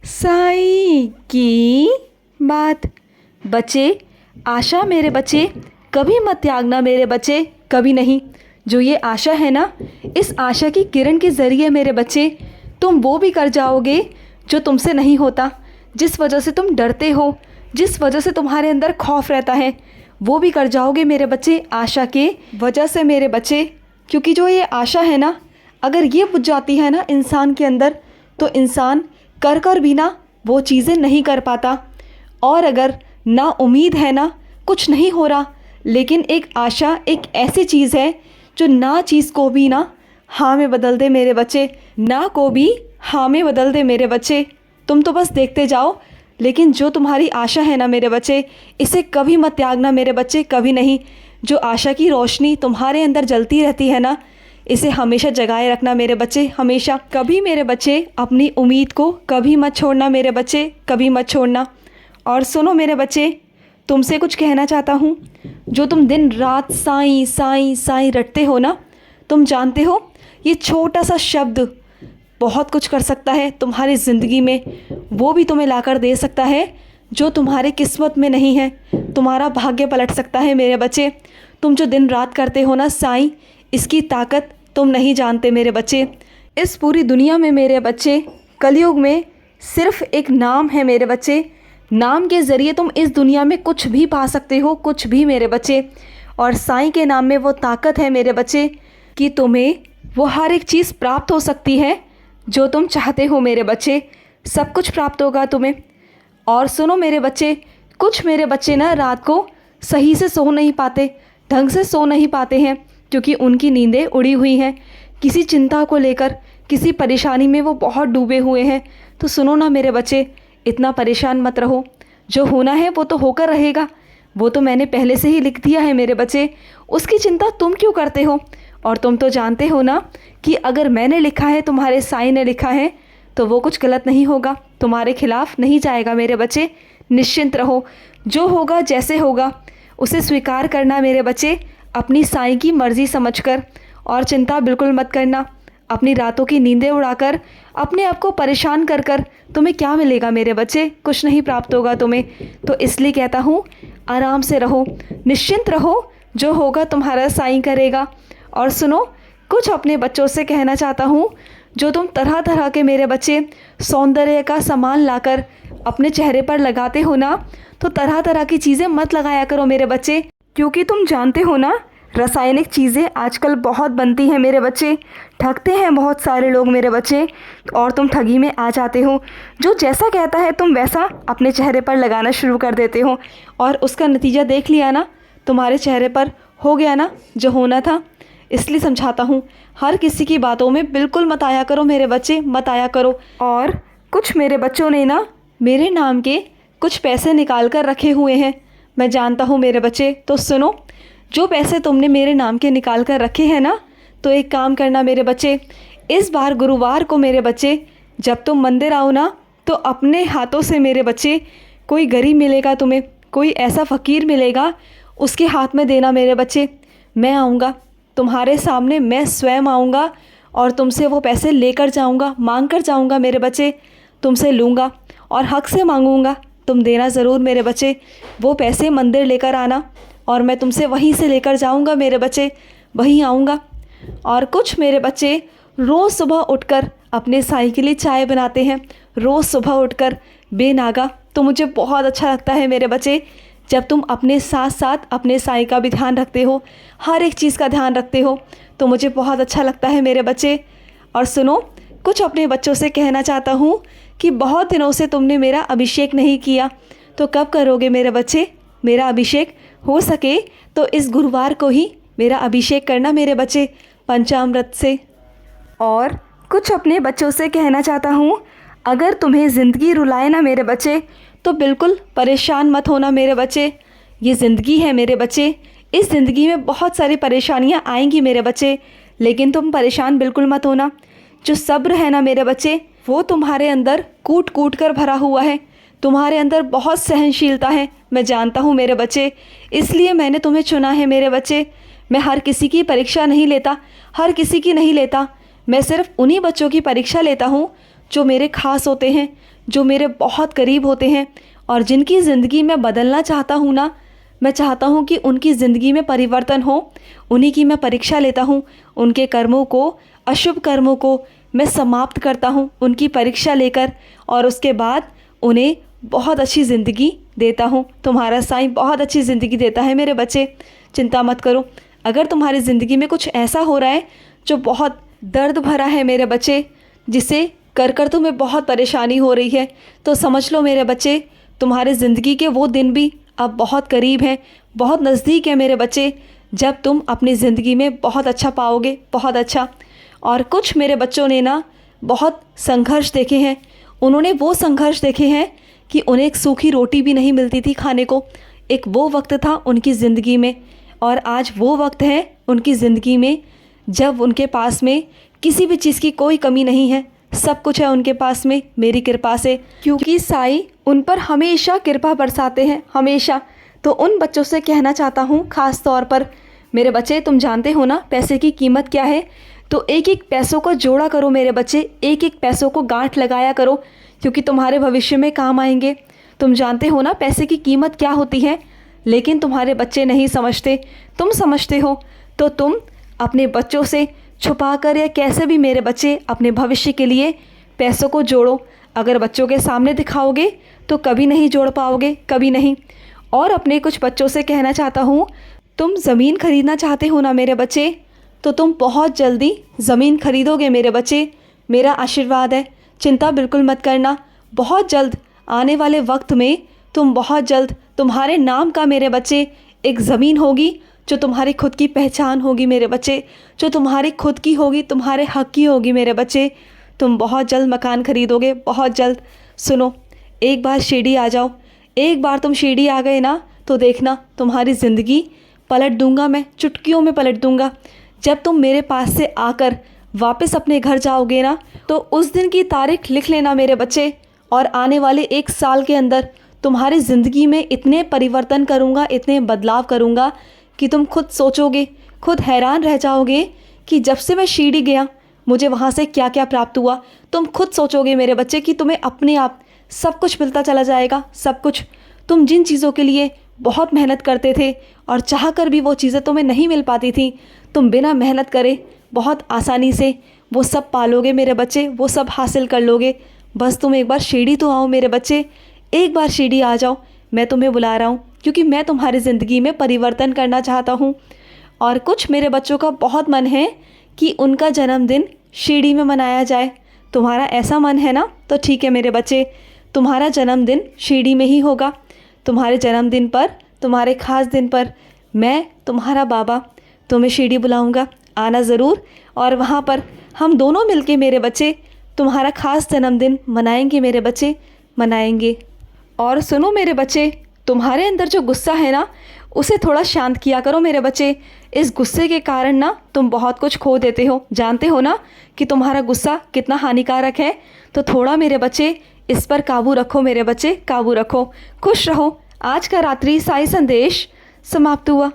साईं की बात। बच्चे, आशा मेरे बच्चे, कभी मत त्यागना मेरे बच्चे, कभी नहीं। जो ये आशा है ना, इस आशा की किरण के ज़रिए मेरे बच्चे तुम वो भी कर जाओगे जो तुमसे नहीं होता, जिस वजह से तुम डरते हो, जिस वजह से तुम्हारे अंदर खौफ रहता है, वो भी कर जाओगे मेरे बच्चे आशा के वजह से मेरे बच्चे। क्योंकि जो ये आशा है ना, अगर ये बुझ जाती है ना इंसान के अंदर, तो इंसान कर कर भी ना वो चीज़ें नहीं कर पाता। और अगर ना उम्मीद है ना, कुछ नहीं हो रहा, लेकिन एक आशा एक ऐसी चीज़ है जो ना चीज़ को भी ना हाँ में बदल दे मेरे बच्चे, ना को भी हाँ में बदल दे मेरे बच्चे। तुम तो बस देखते जाओ, लेकिन जो तुम्हारी आशा है ना मेरे बच्चे, इसे कभी मत त्यागना मेरे बच्चे, कभी नहीं। जो आशा की रोशनी तुम्हारे अंदर जलती रहती है ना, इसे हमेशा जगाए रखना मेरे बच्चे, हमेशा। कभी मेरे बच्चे अपनी उम्मीद को कभी मत छोड़ना मेरे बच्चे, कभी मत छोड़ना। और सुनो मेरे बच्चे, तुमसे कुछ कहना चाहता हूँ। जो तुम दिन रात साईं साईं साईं रटते हो ना, तुम जानते हो ये छोटा सा शब्द बहुत कुछ कर सकता है तुम्हारी ज़िंदगी में। वो भी तुम्हें लाकर दे सकता है जो तुम्हारे किस्मत में नहीं है। तुम्हारा भाग्य पलट सकता है मेरे बच्चे। तुम जो दिन रात करते हो ना साईं, इसकी ताकत तुम नहीं जानते मेरे बच्चे। इस पूरी दुनिया में मेरे बच्चे, कलयुग में सिर्फ एक नाम है मेरे बच्चे। नाम के ज़रिए तुम इस दुनिया में कुछ भी पा सकते हो, कुछ भी मेरे बच्चे। और साईं के नाम में वो ताकत है मेरे बच्चे कि तुम्हें वो हर एक चीज़ प्राप्त हो सकती है जो तुम चाहते हो मेरे बच्चे। सब कुछ प्राप्त होगा तुम्हें। और सुनो मेरे बच्चे, कुछ मेरे बच्चे ना रात को सही से सो नहीं पाते, ढंग से सो नहीं पाते हैं, क्योंकि उनकी नींदें उड़ी हुई हैं। किसी चिंता को लेकर, किसी परेशानी में वो बहुत डूबे हुए हैं। तो सुनो ना मेरे बच्चे, इतना परेशान मत रहो। जो होना है वो तो होकर रहेगा, वो तो मैंने पहले से ही लिख दिया है मेरे बच्चे। उसकी चिंता तुम क्यों करते हो? और तुम तो जानते हो ना कि अगर मैंने लिखा है, तुम्हारे साईं ने लिखा है, तो वो कुछ गलत नहीं होगा, तुम्हारे खिलाफ नहीं जाएगा मेरे बच्चे। निश्चिंत रहो, जो होगा जैसे होगा उसे स्वीकार करना मेरे बच्चे, अपनी साईं की मर्ज़ी समझकर। और चिंता बिल्कुल मत करना। अपनी रातों की नींदें उड़ाकर, अपने आप को परेशान कर कर तुम्हें क्या मिलेगा मेरे बच्चे? कुछ नहीं प्राप्त होगा तुम्हें। तो इसलिए कहता हूँ, आराम से रहो, निश्चिंत रहो, जो होगा तुम्हारा साईं करेगा। और सुनो, कुछ अपने बच्चों से कहना चाहता हूँ। जो तुम तरह तरह के मेरे बच्चे सौंदर्य का सामान लाकर अपने चेहरे पर लगाते हो ना, तो तरह तरह की चीज़ें मत लगाया करो मेरे बच्चे। क्योंकि तुम जानते हो ना, रासायनिक चीज़ें आजकल बहुत बनती हैं मेरे बच्चे। ठगते हैं बहुत सारे लोग मेरे बच्चे, और तुम ठगी में आ जाते हो। जो जैसा कहता है तुम वैसा अपने चेहरे पर लगाना शुरू कर देते हो, और उसका नतीजा देख लिया ना, तुम्हारे चेहरे पर हो गया ना जो होना था। इसलिए समझाता हूँ, हर किसी की बातों में बिल्कुल मत आया करो मेरे बच्चे, मत आया करो। और कुछ मेरे बच्चों ने ना मेरे नाम के कुछ पैसे निकाल कर रखे हुए हैं, मैं जानता हूँ मेरे बच्चे। तो सुनो, जो पैसे तुमने मेरे नाम के निकाल कर रखे हैं ना, तो एक काम करना मेरे बच्चे, इस बार गुरुवार को मेरे बच्चे जब तुम मंदिर आओ ना, तो अपने हाथों से मेरे बच्चे, कोई गरीब मिलेगा तुम्हें, कोई ऐसा फ़कीर मिलेगा, उसके हाथ में देना मेरे बच्चे। मैं आऊँगा तुम्हारे सामने, मैं स्वयं आऊँगा और तुमसे वो पैसे लेकर जाऊँगा, मांग कर जाऊँगा मेरे बच्चे। तुमसे लूँगा और हक से मांगूँगा, तुम देना ज़रूर मेरे बच्चे। वो पैसे मंदिर लेकर आना, और मैं तुमसे वहीं से लेकर जाऊँगा मेरे बच्चे, वहीं आऊँगा। और कुछ मेरे बच्चे रोज़ सुबह उठकर अपने साईं के लिए चाय बनाते हैं, रोज़ सुबह उठकर बेनागा। तो मुझे बहुत अच्छा लगता है मेरे बच्चे, जब तुम अपने साथ साथ अपने साईं का भी ध्यान रखते हो, हर एक चीज़ का ध्यान रखते हो, तो मुझे बहुत अच्छा लगता है मेरे बच्चे। और सुनो, कुछ अपने बच्चों से कहना चाहता हूँ कि बहुत दिनों से तुमने मेरा अभिषेक नहीं किया, तो कब करोगे मेरे बच्चे मेरा अभिषेक? हो सके तो इस गुरुवार को ही मेरा अभिषेक करना मेरे बच्चे, पंचामृत से। और कुछ अपने बच्चों से कहना चाहता हूँ, अगर तुम्हें ज़िंदगी रुलाए ना मेरे बच्चे, तो बिल्कुल परेशान मत होना मेरे बच्चे। ये ज़िंदगी है मेरे बच्चे, इस ज़िंदगी में बहुत सारी परेशानियाँ आएंगी मेरे बच्चे, लेकिन तुम परेशान बिल्कुल मत होना। जो सब्र है ना मेरे बच्चे, वो तुम्हारे अंदर कूट कूट कर भरा हुआ है। तुम्हारे अंदर बहुत सहनशीलता है, मैं जानता हूँ मेरे बच्चे, इसलिए मैंने तुम्हें चुना है मेरे बच्चे। मैं हर किसी की परीक्षा नहीं लेता, हर किसी की नहीं लेता। मैं सिर्फ उन्हीं बच्चों की परीक्षा लेता हूँ जो मेरे खास होते हैं, जो मेरे बहुत करीब होते हैं और जिनकी ज़िंदगी मैं बदलना चाहता हूँ ना, मैं चाहता हूँ कि उनकी ज़िंदगी में परिवर्तन हो, उन्हीं की मैं परीक्षा लेता हूँ। उनके कर्मों को, अशुभ कर्मों को मैं समाप्त करता हूँ उनकी परीक्षा लेकर, और उसके बाद उन्हें बहुत अच्छी ज़िंदगी देता हूँ। तुम्हारा साईं बहुत अच्छी ज़िंदगी देता है मेरे बच्चे, चिंता मत करो। अगर तुम्हारी ज़िंदगी में कुछ ऐसा हो रहा है जो बहुत दर्द भरा है मेरे बच्चे, जिसे कर कर तुम्हें बहुत परेशानी हो रही है, तो समझ लो मेरे बच्चे, तुम्हारे ज़िंदगी के वो दिन भी अब बहुत करीब हैं, बहुत नज़दीक है मेरे बच्चे, जब तुम अपनी ज़िंदगी में बहुत अच्छा पाओगे, बहुत अच्छा। और कुछ मेरे बच्चों ने ना बहुत संघर्ष देखे हैं। उन्होंने वो संघर्ष देखे हैं कि उन्हें एक सूखी रोटी भी नहीं मिलती थी खाने को। एक वो वक्त था उनकी ज़िंदगी में, और आज वो वक्त है उनकी ज़िंदगी में जब उनके पास में किसी भी चीज़ की कोई कमी नहीं है, सब कुछ है उनके पास में मेरी कृपा से, क्योंकि साईं उन पर हमेशा कृपा बरसाते हैं, हमेशा। तो उन बच्चों से कहना चाहता हूँ ख़ास तौर पर, मेरे बच्चे तुम जानते हो ना पैसे की कीमत क्या है, तो एक एक पैसों को जोड़ा करो मेरे बच्चे, एक एक पैसों को गांठ लगाया करो, क्योंकि तुम्हारे भविष्य में काम आएंगे। तुम जानते हो ना पैसे की कीमत क्या होती है, लेकिन तुम्हारे बच्चे नहीं समझते, तुम समझते हो। तो तुम अपने बच्चों से छुपा कर या कैसे भी मेरे बच्चे अपने भविष्य के लिए पैसों को जोड़ो। अगर बच्चों के सामने दिखाओगे तो कभी नहीं जोड़ पाओगे, कभी नहीं। और अपने कुछ बच्चों से कहना चाहता हूँ, तुम ज़मीन खरीदना चाहते हो ना मेरे बच्चे, तो तुम बहुत जल्दी ज़मीन खरीदोगे मेरे बच्चे, मेरा आशीर्वाद है। चिंता बिल्कुल मत करना, बहुत जल्द आने वाले वक्त में तुम बहुत जल्द तुम्हारे नाम का मेरे बच्चे एक ज़मीन होगी, जो तुम्हारी खुद की पहचान होगी मेरे बच्चे, जो तुम्हारी खुद की होगी, तुम्हारे हक की होगी मेरे बच्चे। तुम बहुत जल्द मकान खरीदोगे, बहुत जल्द। सुनो, एक बार शिरडी आ जाओ, एक बार तुम शिरडी आ गए ना, तो देखना तुम्हारी ज़िंदगी पलट दूंगा मैं, चुटकियों में पलट दूंगा। जब तुम मेरे पास से आकर वापस अपने घर जाओगे ना, तो उस दिन की तारीख लिख लेना मेरे बच्चे, और आने वाले 1 साल के अंदर तुम्हारी ज़िंदगी में इतने परिवर्तन करूँगा, इतने बदलाव करूँगा कि तुम खुद सोचोगे, खुद हैरान रह जाओगे कि जब से मैं शिरडी गया मुझे वहाँ से क्या क्या प्राप्त हुआ। तुम खुद सोचोगे मेरे बच्चे कि तुम्हें अपने आप सब कुछ मिलता चला जाएगा, सब कुछ। तुम जिन चीज़ों के लिए बहुत मेहनत करते थे और चाह कर भी वो चीज़ें तुम्हें नहीं मिल पाती थी, तुम बिना मेहनत करे बहुत आसानी से वो सब पालोगे मेरे बच्चे, वो सब हासिल कर लोगे। बस तुम एक बार शिरडी तो आओ मेरे बच्चे, एक बार शिरडी आ जाओ। मैं तुम्हें बुला रहा हूँ क्योंकि मैं तुम्हारी ज़िंदगी में परिवर्तन करना चाहता हूँ। और कुछ मेरे बच्चों का बहुत मन है कि उनका जन्मदिन शिरडी में मनाया जाए। तुम्हारा ऐसा मन है ना, तो ठीक है मेरे बच्चे, तुम्हारा जन्मदिन शिरडी में ही होगा। तुम्हारे जन्मदिन पर, तुम्हारे ख़ास दिन पर मैं तुम्हारा बाबा तुम्हें शिरडी बुलाऊंगा, आना ज़रूर। और वहाँ पर हम दोनों मिलके मेरे बच्चे तुम्हारा ख़ास जन्मदिन मनाएंगे मेरे बच्चे, मनाएंगे। और सुनो मेरे बच्चे, तुम्हारे अंदर जो गुस्सा है ना, उसे थोड़ा शांत किया करो मेरे बच्चे। इस गुस्से के कारण ना तुम बहुत कुछ खो देते हो। जानते हो ना कि तुम्हारा गुस्सा कितना हानिकारक है। तो थोड़ा मेरे बच्चे इस पर काबू रखो मेरे बच्चे, काबू रखो। खुश रहो। आज का रात्रि साई संदेश समाप्त हुआ।